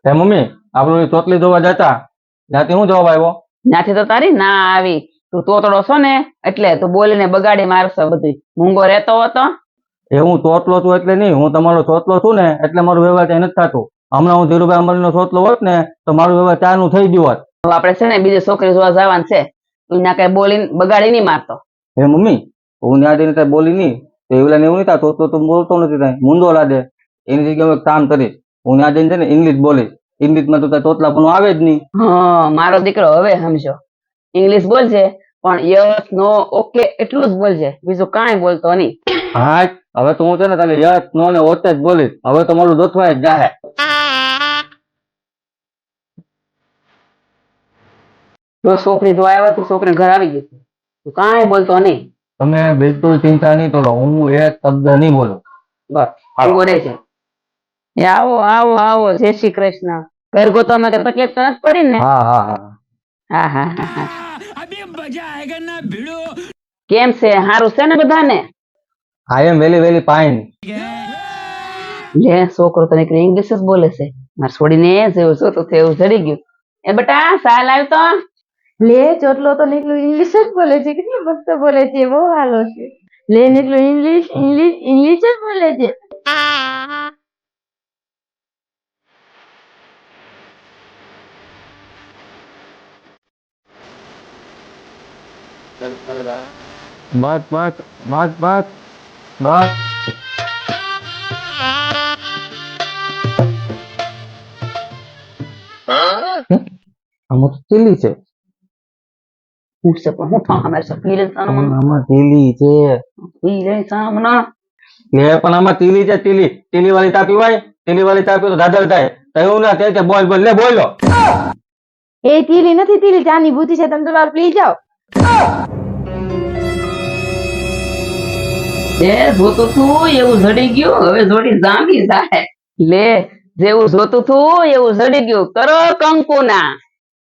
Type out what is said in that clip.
હે મમ્મી આપણું ચોટલી ધોવા જતા ત્યાંથી હું જવાબ આવ્યો? ત્યાંથી તો તારી ના આવી. તું તોતડો છો ને એટલે તું બોલીને બગાડી મારશો બધું. મૂંગો રહેતો હતો. એ હું ચોટલો છું એટલે નહીં, હું તમારો ચોટલો છું ને એટલે મારું વ્યવહાર ત્યાં નથી થતું. હમણાં હું ધીરુભાઈ અંબાણીનો ચોટલો હોત ને તો મારું વ્યવહાર ચારનું થઈ ગયું હોત. હવે આપણે છે ને બીજી છોકરી જોવા જવાનું છે. તું ના કઈ બોલીને બગાડી નહીં મારતો. હે મમ્મી હું ત્યાં જઈને ત્યાં બોલી નહીં તો એવું નહીં થાય ચોટલો તો બોલતો નથી ત્યાં મૂંદો લાદે. એની જગ્યાએ હું એક કામ કરીશ, હું ત્યાં જઈને છે ને ઇંગ્લિશ બોલીશ. ઇંગ્લિશમાં તો ત્યાં ચોટલા પણ આવે જ નહીં. હા મારો દીકરો હવે સમજો. ઇંગ્લિશ બોલશે પણ યસ નો ઓકે એટલું જ બોલશે, બીજું કાંઈ બોલતો નહીં. હા હવે તો હું છે ને તારે યસ નો ને ઓતે જ બોલીશ. હવે તો મારું દોથવાય જ જાહે. જો છોકરી જોવા આવ્યા તો છોકરી ઘર આવી ગઈ છે. તું કાંઈ બોલતો નહીં. તમે બિલકુલ ચિંતા નહીં કરો, હું એક શબ્દ નહીં બોલું. બસ ઉભો રહે છે. એ આવો આવો આવો, જય શ્રી કૃષ્ણ. ઘર ગોતવામાં કે તકલીફ તો નથી પડી ને? હા હા હા હા હા હા હા. કેમ છે? સારું છે ને બધાને? આઈ એમ વેલી વેલી ફાઇન. લે છોકરો તને ઇંગ્લિશ જ બોલે છે. મારે છોડીને જેવું જોતું તેવું જડી ગયું. એ બેટા સાલ આવ્યો તો લે ચોટલો તો નીકળું ઇંગ્લિશ જ બોલે છે, કેટલી મસ્ત બોલે છે, બહુ હાલો છે. લે નીકળું ઇંગ્લિશ ઇંગ્લિશ ઇંગ્લિશ જ બોલે છે. બસ બસ બસ બસ બસ. આમાં તો તેલી છે. પૂછશે પણ હું થા અમારે સબ પી લે સાનો આમાં તેલી છે. પી લે સાનો. લે પણ આમાં તેલી છે, તેલી. તેલી વાળી ચા પીવાય? તેલી વાળી ચા પીવો તો દાદર થાય. તો એવું ના તે બોલ બોલ લે બોલો. એ તીલી નથી, તીલી ચાની બુદ્ધિ છે, તમે તમારે પી જાઓ. એ જોતું તું એવું જડી ગયું, હવે જોડી જામી જાય. લે જેવું જોતું તું એવું જડી ગયું. કરો કંકુના.